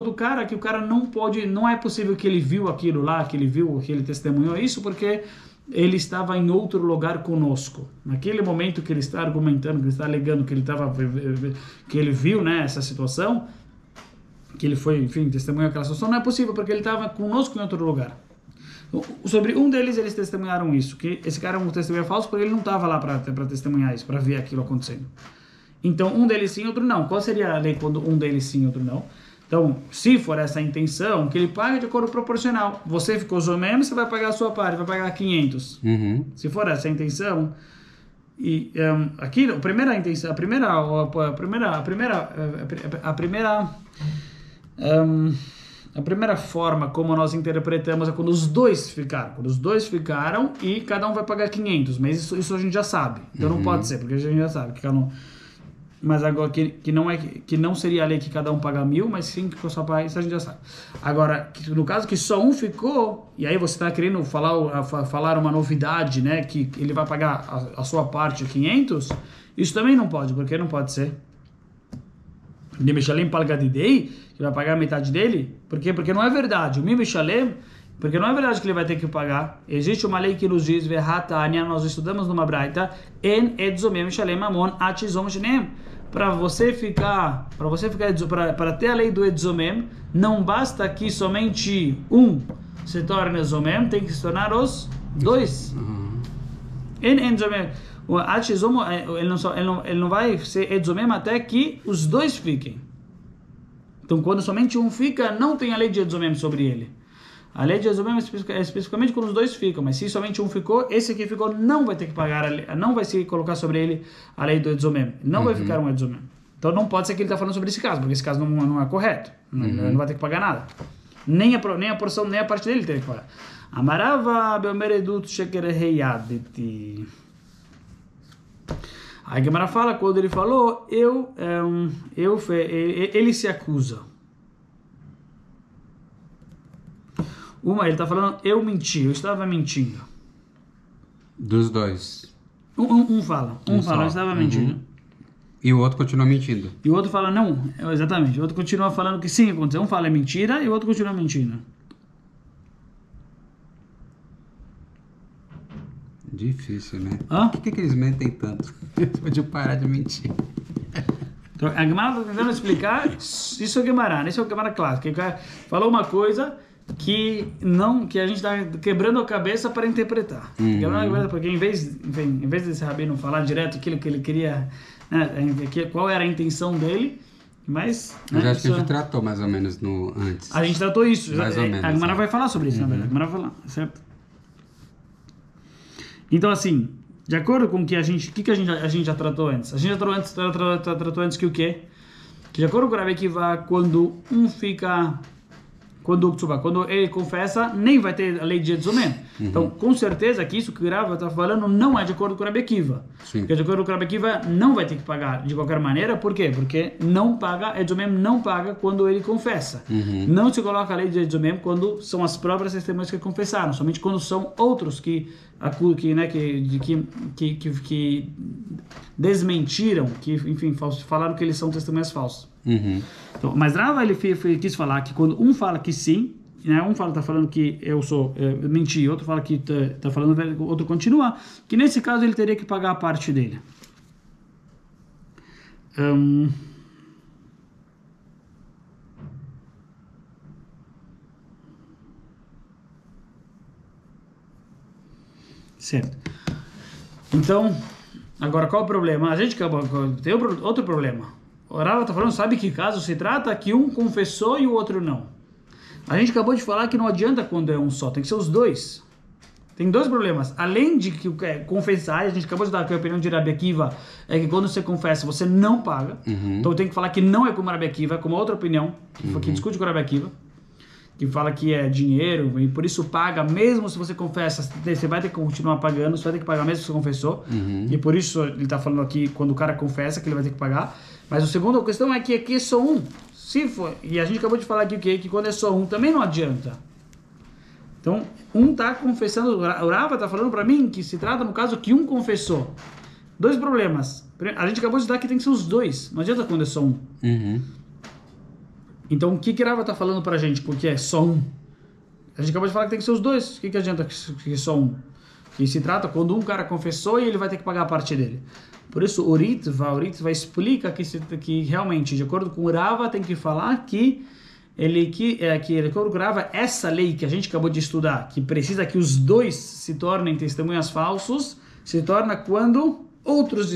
do cara que o cara não pode, não é possível que ele viu aquilo lá, que ele testemunhou isso, porque ele estava em outro lugar conosco. Naquele momento que ele está argumentando, que ele está alegando que ele viu, né, essa situação, que ele foi, enfim, testemunhou aquela situação, não é possível, porque ele estava conosco em outro lugar. Sobre um deles, eles testemunharam isso, que esse cara é um testemunho falso, porque ele não estava lá para testemunhar isso, para ver aquilo acontecendo. Então, um deles sim, outro não. Qual seria a lei quando um deles sim, outro não? Então, se for essa a intenção, que ele paga de acordo proporcional. Você ficou zomem, você vai pagar a sua parte, vai pagar 500. Se for essa a intenção, e aqui a primeira intenção, a primeira forma como nós interpretamos é quando os dois ficaram. Quando os dois ficaram e cada um vai pagar 500, mas isso a gente já sabe. Então não pode ser, porque a gente já sabe que cada um. Mas agora que não seria a lei que cada um paga 1000, mas sim que só paga, isso a gente já sabe. Agora, no caso que só um ficou, e aí você está querendo falar uma novidade, né, que ele vai pagar a sua parte 500, isso também não pode, porque não pode ser. De Mishalem Palgadidei, que vai pagar a metade dele, por quê? Porque não é verdade. O Mishalem, porque não é verdade que ele vai ter que pagar. Existe uma lei que nos diz, Verhatania, nós estudamos numa braita, En edzomem Mishalem Mamon Atizom Shneem. Para ter a lei do edzomem, não basta que somente um se torne edzomem, tem que se tornar os dois. En edzomem. O atizom, ele não vai ser edzomem até que os dois fiquem. Então, quando somente um fica, não tem a lei de edzomem sobre ele. A lei de edzomem é especificamente quando os dois ficam, mas se somente um ficou, esse que ficou não vai ter que pagar, não vai se colocar sobre ele a lei do edzomem. Não vai ficar um edzomem. Então, não pode ser que ele está falando sobre esse caso, porque esse caso não é correto. Ele não vai ter que pagar nada. Nem a porção, nem a parte dele tem que pagar. Amarava beomeredut shekereheyadeti. A Gemara fala, quando ele falou, ele se acusa. Ele está falando, eu menti, eu estava mentindo. Dos dois. Um fala, eu estava mentindo. E o outro continua mentindo. E o outro fala, não, exatamente. O outro continua falando que sim, aconteceu. Um fala é mentira e o outro continua mentindo. Difícil, né? Por que eles mentem tanto? Eles podiam parar de mentir. Então, a Gemara está tentando explicar, isso é o Gemara, esse é o Gemara clássico, que falou uma coisa que a gente está quebrando a cabeça para interpretar. Porque em vez desse rabino falar direto aquilo que ele queria, né, qual era a intenção dele, mas... Eu já acho que a gente tratou mais ou menos antes. A gente tratou isso. Mais ou menos. A Gemara vai falar sobre isso, na verdade. A Gemara vai falar, certo? Então, assim, de acordo com o que a gente já tratou antes? A gente já tratou antes que o quê? Que de acordo com o Rabi Akiva, quando ele confessa, nem vai ter a lei de edzomem. Então, com certeza que isso que o Rav está falando não é de acordo com o Rabi Akiva. Porque de acordo com o Rabi Akiva, não vai ter que pagar de qualquer maneira. Por quê? Porque edzomem não paga quando ele confessa. Não se coloca a lei de edzomem quando são as próprias testemunhas que confessaram. Somente quando são outros que desmentiram, que, enfim, falaram que eles são testemunhas falsas. Então, mas Rava ele quis falar que quando um fala que sim, né, um está falando que eu menti, outro fala que está falando, outro continua, que nesse caso ele teria que pagar a parte dele. Certo. Então, agora qual o problema? A gente tem outro problema. O Rava está falando, sabe que caso se trata que um confessou e o outro não. A gente acabou de falar que não adianta quando é um só, tem que ser os dois. Tem dois problemas. Além de que confessar, a gente acabou de dar aqui a opinião de Rabi Akiva, é que quando você confessa, você não paga. Então tem que falar que não é como Rabi Akiva, é como outra opinião, que discute com Rabi Akiva, que fala que é dinheiro e por isso paga, mesmo se você confessa, você vai ter que continuar pagando, você vai ter que pagar mesmo se você confessou. E por isso ele está falando aqui, quando o cara confessa, que ele vai ter que pagar. Mas a segunda questão é que aqui é só um. Se for, e a gente acabou de falar aqui que quando é só um, também não adianta. Então, um está confessando, o Rava está falando para mim que se trata no caso que um confessou. Dois problemas. A gente acabou de dar que tem que ser os dois. Não adianta quando é só um. Então, o que Rava está falando para a gente? Porque é só um. A gente acabou de falar que tem que ser os dois. O que adianta que é só um? Que se trata quando um cara confessou e ele vai ter que pagar a parte dele. Por isso, o Ritva explica que realmente, de acordo com o Rava, tem que falar que de acordo com o Rava, essa lei que a gente acabou de estudar, que precisa que os dois se tornem testemunhas falsos, se torna quando outros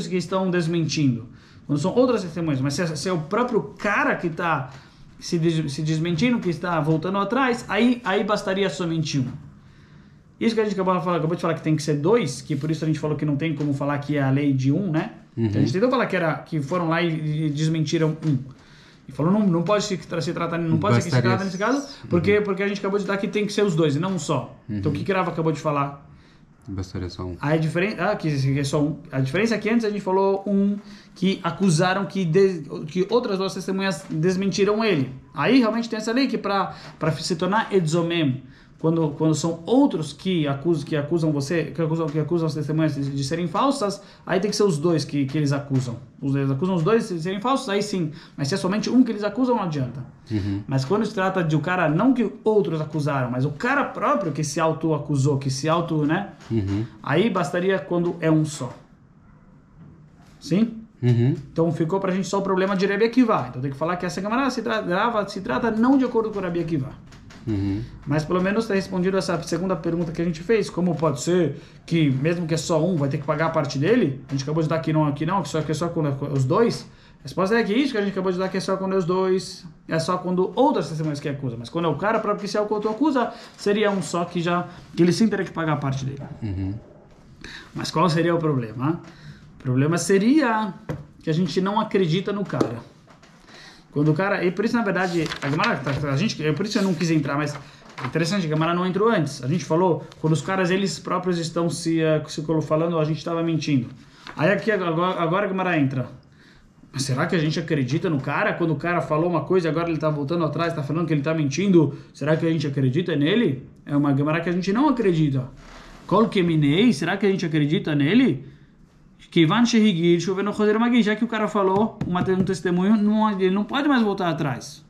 que estão desmentindo. Quando são outras testemunhas, mas se é o próprio cara que está se desmentindo, que está voltando atrás, aí bastaria somente um. Isso que a gente acabou de falar que tem que ser dois, que por isso a gente falou que não tem como falar que é a lei de um, né? Uhum. A gente tentou falar que foram lá e desmentiram um. E falou, não pode se tratar, não pode ser que se trata nesse caso, porque a gente acabou de dar que tem que ser os dois, e não um só. Então o que Rava acabou de falar? Bastaria só um. A diferença, que é só um. A diferença é que antes a gente falou que acusaram que outras duas testemunhas desmentiram ele. Aí realmente tem essa lei que para se tornar edzomem, quando são outros que acusam as testemunhas de serem falsas, aí tem que ser os dois que eles acusam. Eles acusam os dois de serem falsos, aí sim. Mas se é somente um que eles acusam, não adianta. Uhum. Mas quando se trata de o cara, não que outros acusaram, mas o cara próprio que se auto-acusou, né? Uhum. Aí bastaria quando é um só. Sim? Uhum. Então ficou pra gente só o problema de Rabi Akiva. Então tem que falar que essa Gemara se trata não de acordo com Rabi Akiva. Uhum. Mas pelo menos está respondido essa segunda pergunta que a gente fez. Como pode ser que mesmo que é só um vai ter que pagar a parte dele? A gente acabou de dar que não, que é só quando é os dois. A resposta é que isso que a gente acabou de dar que é só quando é os dois. É só quando outras testemunhas que acusam. Mas quando é o cara próprio que se auto-acusa, seria um só que ele sim teria que pagar a parte dele. Uhum. Mas qual seria o problema? O problema seria que a gente não acredita no cara. Quando o cara... E por isso, na verdade, a Gemara... por isso eu não quis entrar, mas é interessante, a Gemara não entrou antes. A gente falou, quando os caras, eles próprios estão se falando, a gente estava mentindo. Aí aqui, agora a Gemara entra. Mas será que a gente acredita no cara? Quando o cara falou uma coisa e agora ele está voltando atrás, está falando que ele está mentindo, será que a gente acredita nele? É uma Gemara que a gente não acredita. Kol Keminei, será que a gente acredita nele? Já que o cara falou um testemunho, ele não pode mais voltar atrás.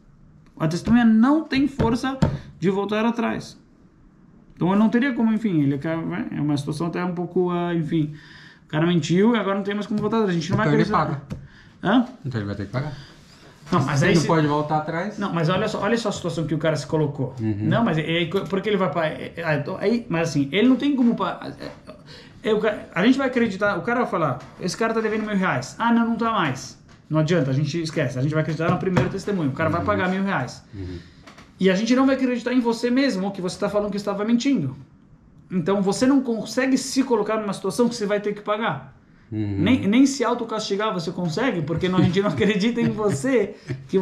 A testemunha não tem força de voltar atrás. Então ele não teria como, enfim, é uma situação até um pouco, enfim, o cara mentiu e agora não tem mais como voltar atrás. A gente não vai acreditar. Ele paga. Então ele vai ter que pagar. Não, mas ele não pode voltar atrás. Não, mas olha só a situação que o cara se colocou. Uhum. Não, mas porque ele vai mas assim, ele não tem como a gente vai acreditar, o cara vai falar, esse cara tá devendo R$1.000. Ah, não tá mais. Não adianta, a gente esquece. A gente vai acreditar no primeiro testemunho. O cara vai pagar R$1.000. Uhum. E a gente não vai acreditar em você mesmo, que você está falando que estava mentindo. Então você não consegue se colocar numa situação que você vai ter que pagar. Uhum. Nem se autocastigar você consegue, porque a gente não acredita em você, que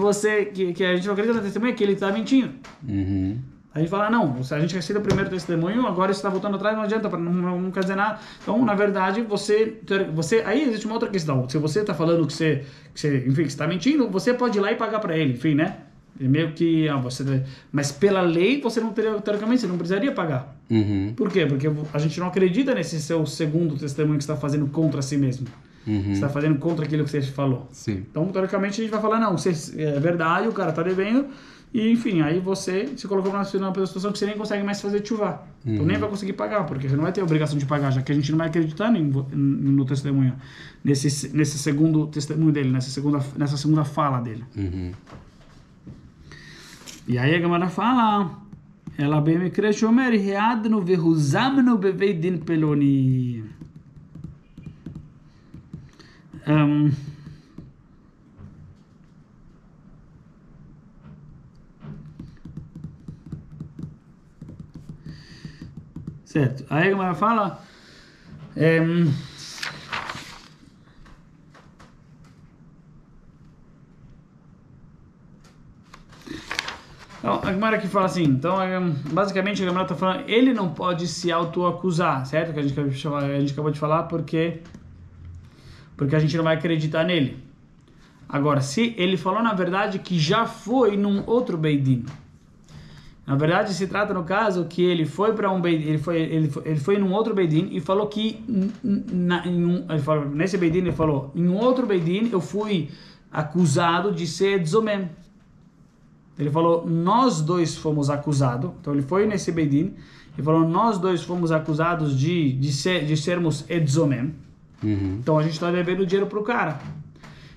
a gente não acredita na testemunha que ele está mentindo. Uhum. A gente fala, não, se a gente recebe o primeiro testemunho, agora você está voltando atrás, não adianta, não quer dizer nada. Então, na verdade, você aí existe uma outra questão. Se você está falando que você está mentindo, você pode ir lá e pagar para ele, enfim, né? É meio que, mas pela lei, você não teria, teoricamente, você não precisaria pagar. Uhum. Por quê? Porque a gente não acredita nesse seu segundo testemunho que você está fazendo contra si mesmo. Uhum. Você está fazendo contra aquilo que você falou. Sim. Então, teoricamente, a gente vai falar, não, é verdade, o cara está devendo. E, enfim, aí você se colocou numa situação que você nem consegue mais fazer tchuvá. Uhum. Então nem vai conseguir pagar, porque você não vai ter a obrigação de pagar, já que a gente não vai acreditar no testemunho, nesse segundo testemunho dele, nessa segunda fala dele. Uhum. E aí a Gemara fala, ela bem me cresce, Omer, readno veruzamno beveidin peloni. Certo. Aí a Gemara fala... Então, a Gemara aqui fala assim, então, basicamente a Gemara está falando, ele não pode se auto-acusar, certo? Que a gente acabou de falar, porque a gente não vai acreditar nele. Agora, se ele falou na verdade que já foi num outro Beidin, na verdade se trata no caso que ele foi para um Beidin, ele foi num outro Beidin e falou que nesse Beidin ele falou, em um outro Beidin eu fui acusado de ser tzomem. Ele falou, nós dois fomos acusados. Então ele foi nesse Beidin e falou, nós dois fomos acusados de sermos tzomem. Então a gente está devendo dinheiro para o cara.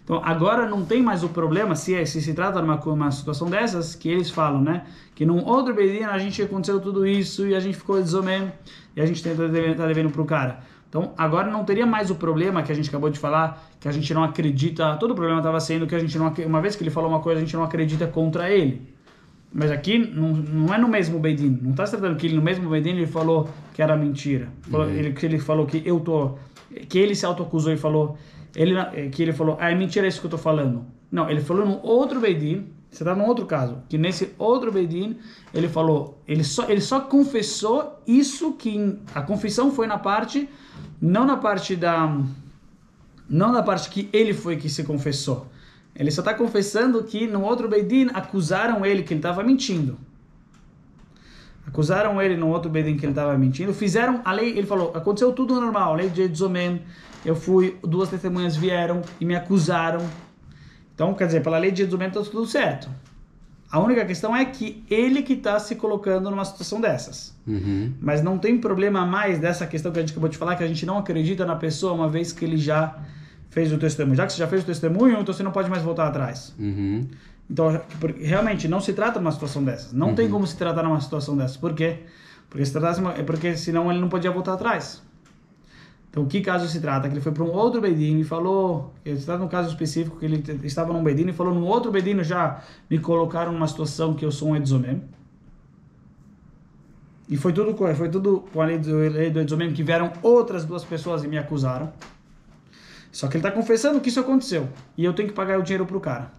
Então agora não tem mais o problema, se trata de uma situação dessas, que eles falam, né? Que num outro Beidin a gente aconteceu tudo isso e a gente ficou tzomem e a gente está devendo para o cara. Então agora não teria mais o problema que a gente acabou de falar, que a gente não acredita, todo o problema estava sendo que a gente não, uma vez que ele falou uma coisa, a gente não acredita contra ele. Mas aqui não é no mesmo Beidin, não está se tratando que ele no mesmo Beidin ele falou que era mentira. Ele falou que que ele se autoacusou e falou, que ele falou, é mentira isso que eu estou falando. Não, ele falou num outro Beidin, você está num outro caso, que nesse outro Beidin ele falou, ele só confessou isso, que a confissão foi na parte, não na parte que ele foi que se confessou. Ele só está confessando que no outro Beidin acusaram ele que ele estava mentindo. Acusaram ele no outro Beidin que ele estava mentindo. Fizeram a lei, ele falou, aconteceu tudo normal, a lei de tzomem, eu fui, 2 testemunhas vieram e me acusaram. Então, quer dizer, pela lei de tzomem está tudo certo. A única questão é que ele que está se colocando numa situação dessas. Mas não tem problema mais dessa questão que a gente acabou de falar, que a gente não acredita na pessoa uma vez que ele já fez o testemunho. Já que você já fez o testemunho, então você não pode mais voltar atrás. Então, realmente, não se trata de uma situação dessas. Não tem como se tratar numa situação dessas. Por quê? Porque senão ele não podia voltar atrás. Então, que caso se trata? Que ele foi para um outro Beidin e falou, ele está num caso específico, que ele estava num Beidin e falou, num outro Beidin já me colocaram numa situação que eu sou um tzomem. E foi tudo com a lei do tzomem, que vieram outras 2 pessoas e me acusaram. Só que ele está confessando que isso aconteceu. E eu tenho que pagar o dinheiro para o cara.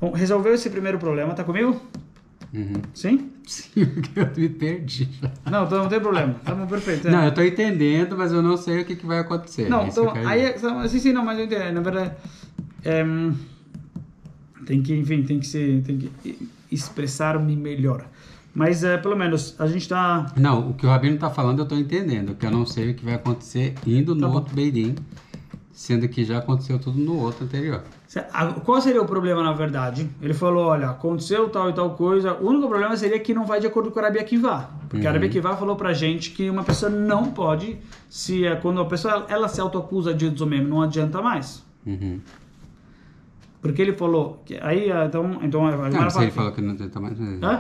Bom, resolveu esse primeiro problema, tá comigo? Sim? Sim, porque eu me perdi. Não, então não tem problema. Estamos perfeito. Não, eu estou entendendo, mas eu não sei o que vai acontecer. Não, então, sim, não, mas eu entendo. Na verdade, tem que expressar-me melhor. Mas, pelo menos, a gente está... Não, o que o Rabino está falando eu estou entendendo, que eu não sei o que vai acontecer indo no outro Beidin, sendo que já aconteceu tudo no outro anterior. Qual seria o problema, na verdade? Ele falou, olha, aconteceu tal e tal coisa, o único problema seria que não vai de acordo com o Rabi Akiva. Porque o Rabi Akiva falou pra gente que uma pessoa não pode, quando a pessoa ela se autoacusa de tzomem, não adianta mais. Porque ele falou, que aí, então a Gemara fala... ele falou que não adianta mais...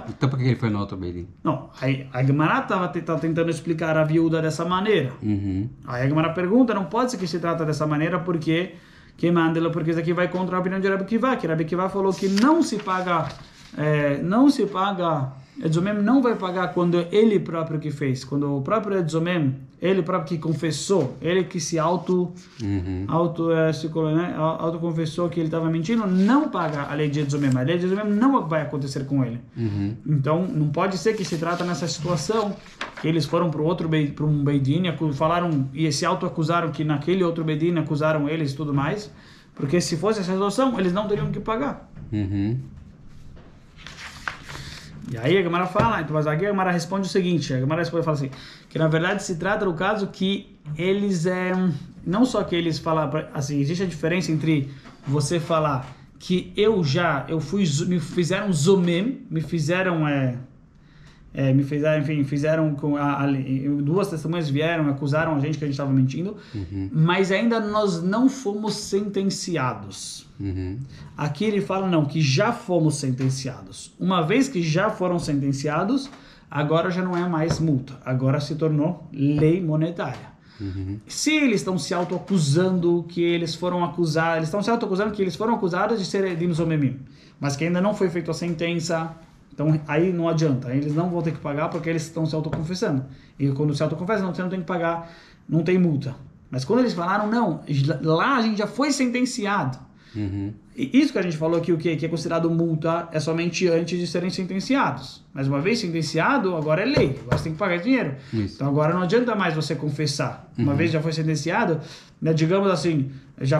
Então por que ele foi no outro Beidin? Não, aí a Gemara tá tentando explicar a viúva dessa maneira. Aí a Gemara pergunta, não pode ser que se trata dessa maneira, porque... porque isso aqui vai contra a opinião de Rabi Akiva, que Rabi Akiva falou que não se paga, tzomem não vai pagar quando ele próprio que fez, quando o próprio tzomem, ele próprio que confessou, ele que se autoconfessou que ele estava mentindo, não paga a lei de tzomem, a lei de tzomem não vai acontecer com ele. Então, não pode ser que se trata nessa situação, que eles foram para um Beidin, falaram e se autoacusaram que naquele outro Beidin acusaram eles e tudo mais, porque se fosse essa situação, eles não teriam que pagar. E aí a Gemara fala, mas aqui a Gemara responde o seguinte, a Gemara fala assim, que na verdade se trata do caso que eles, não só que eles falam, assim, existe a diferença entre você falar que me fizeram zomem, fizeram com 2 testemunhas vieram, acusaram a gente que a gente estava mentindo, mas ainda nós não fomos sentenciados. Aqui ele fala não, que já fomos sentenciados. Uma vez que já foram sentenciados, agora já não é mais multa, agora se tornou lei monetária. Se eles estão se autoacusando que eles foram acusados, eles estão se autoacusando que eles foram acusados de serem zomemim, mas que ainda não foi feita a sentença, então aí não adianta, aí eles não vão ter que pagar porque eles estão se autoconfessando. E quando se autoconfessa, você não tem que pagar, não tem multa. Mas quando eles falaram, não, lá a gente já foi sentenciado. E isso que a gente falou aqui, o que é considerado multa, é somente antes de serem sentenciados. Mas uma vez sentenciado, agora é lei, agora você tem que pagar dinheiro. Então agora não adianta mais você confessar. Uma vez já foi sentenciado, né, digamos assim,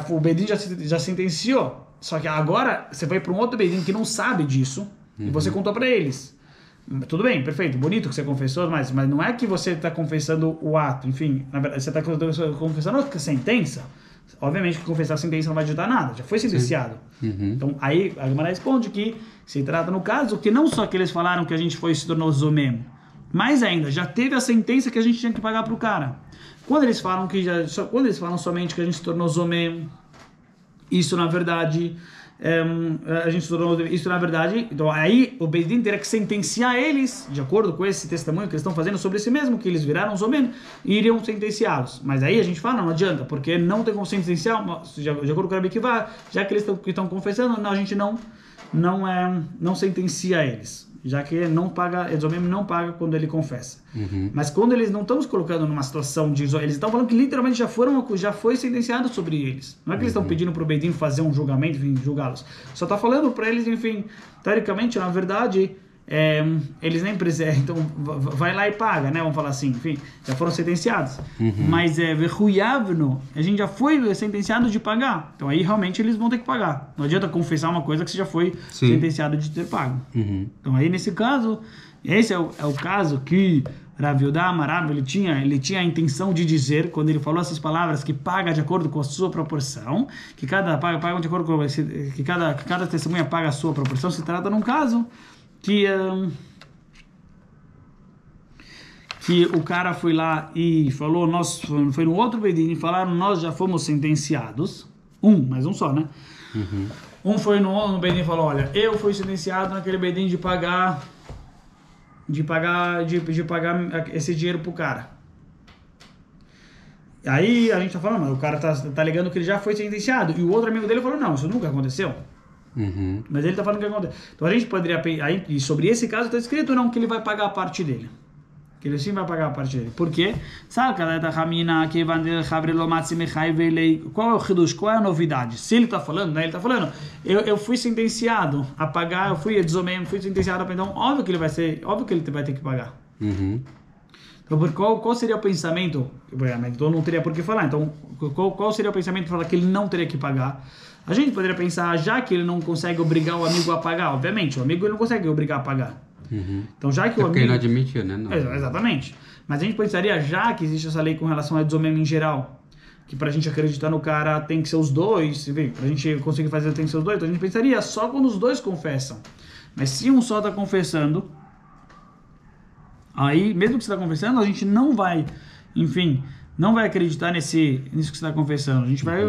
o Beidin já sentenciou. Só que agora você vai para um outro Beidin que não sabe disso e você contou para eles. Tudo bem, perfeito, bonito que você confessou, mas não é que você está confessando o ato, enfim, na verdade, você está confessando a sentença. Obviamente que confessar a sentença não vai adiantar nada, já foi sentenciado. Então aí a Gemara responde que se trata no caso que não só que eles falaram que a gente se tornou zomem, mas ainda já teve a sentença que a gente tinha que pagar para o cara. Quando eles falam quando eles falam somente que a gente se tornou zomem, isso na verdade então aí o Beis Din teria que sentenciar eles, de acordo com esse testemunho que eles estão fazendo sobre si mesmo, que eles viraram zomem, e iriam sentenciá-los. Mas aí a gente fala, não adianta, porque não tem como sentenciar, de acordo com o Rabi Akiva, já que eles estão confessando, não, a gente não sentencia eles, já que zomem não paga quando ele confessa. Mas quando eles não estão se colocando numa situação de eles estão falando que literalmente já foi sentenciado sobre eles. Não é que eles estão pedindo para o Beis Din fazer um julgamento, enfim, julgá-los. Só está falando para eles, enfim, teoricamente, na verdade, eles nem precisam, então vai lá e paga, né? Vamos falar assim, enfim, já foram sentenciados. Mas a gente já foi sentenciado de pagar. Então aí realmente eles vão ter que pagar. Não adianta confessar uma coisa que você já foi sentenciado de ter pago. Então aí nesse caso, esse é o caso que Rav Yehuda Amarav, ele tinha a intenção de dizer, quando ele falou essas palavras, que paga de acordo com a sua proporção, que paga de acordo com que cada testemunha paga a sua proporção. Se trata num caso que o cara foi lá e falou, foi no outro Beis Din e falaram, nós já fomos sentenciados, mas um só, né? Foi no Beis Din e falou, olha, eu fui sentenciado naquele Beis Din de pagar esse dinheiro pro cara. Aí a gente tá falando, mas o cara tá ligando que ele já foi sentenciado, e o outro amigo dele falou, não, isso nunca aconteceu. Mas ele está falando que acontece. Então a gente poderia aí, e sobre esse caso está escrito não que ele vai pagar a parte dele, que ele sim vai pagar a parte dele. Por quê? Qual é o hidush? Qual é a novidade? Se ele está falando, né? Ele está falando, eu fui sentenciado a pagar, eu fui sentenciado a pagar, então óbvio que ele vai ter que pagar. Então qual seria o pensamento? Então não teria por que falar. Então qual seria o pensamento para falar que ele não teria que pagar? A gente poderia pensar, já que ele não consegue obrigar o amigo a pagar, obviamente, o amigo ele não consegue obrigar a pagar. Então, já que o amigo... Porque ele não admitiu, né? Não. Exatamente. Mas a gente pensaria, já que existe essa lei com relação a zomem em geral, que pra gente acreditar no cara tem que ser os dois, pra gente conseguir fazer tem que ser os dois, então a gente pensaria só quando os dois confessam. Mas se um só tá confessando, aí, mesmo que você tá confessando, a gente não vai, enfim, não vai acreditar nisso que você está confessando. A gente vai...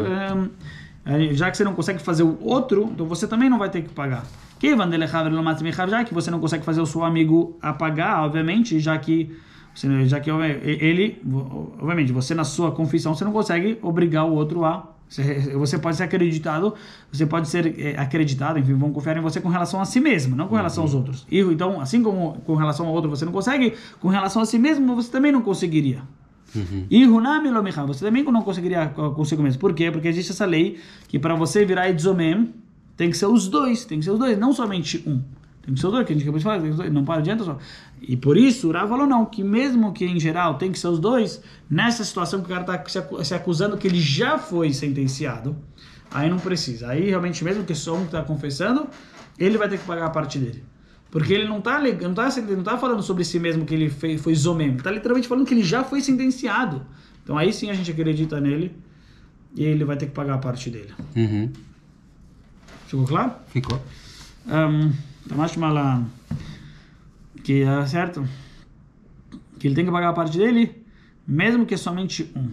já que você não consegue fazer o outro, então você também não vai ter que pagar. Já que você não consegue fazer o seu amigo a pagar, obviamente, já que ele, obviamente, você na sua confissão, você não consegue obrigar o outro a... Você pode ser acreditado, enfim, vão confiar em você com relação a si mesmo, não com relação aos outros. Então, assim como com relação ao outro você não consegue, com relação a si mesmo você também não conseguiria. Você também não conseguiria consigo mesmo. Por quê? Porque existe essa lei que para você virar zomem tem que ser os dois, não somente um. Tem que ser os dois, que a gente acabou de falar, não adianta só. E por isso o Rav falou não, que mesmo que em geral tem que ser os dois, nessa situação que o cara está se acusando que ele já foi sentenciado, aí não precisa. Aí realmente mesmo que só um está confessando, ele vai ter que pagar a parte dele. Porque ele não tá falando sobre si mesmo que ele foi zomem, ele está literalmente falando que ele já foi sentenciado. Então aí sim a gente acredita nele e ele vai ter que pagar a parte dele. Ficou claro? Ficou. Que é certo? Que ele tem que pagar a parte dele, mesmo que somente um.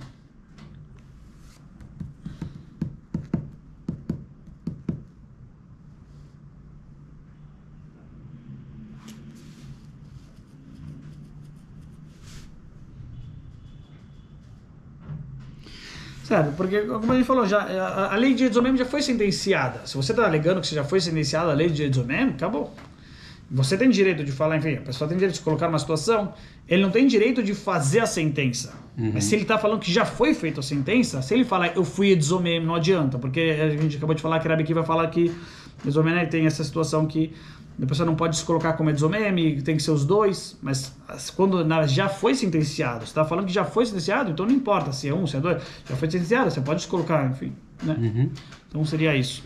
Certo, porque como a gente falou, a lei de zomem já foi sentenciada. Se você está alegando que você já foi sentenciado a lei de zomem, acabou. Você tem direito de falar, enfim, a pessoa tem direito de se colocar numa situação, ele não tem direito de fazer a sentença. Mas se ele está falando que já foi feita a sentença, se ele falar eu fui zomem, não adianta, porque a gente acabou de falar que Rabi Akiva vai falar que zomem tem essa situação que a pessoa não pode se colocar como zomem, tem que ser os dois, mas quando já foi sentenciado, você está falando que já foi sentenciado, então não importa se é um, se é dois, já foi sentenciado, você pode se colocar, enfim, né? Então seria isso.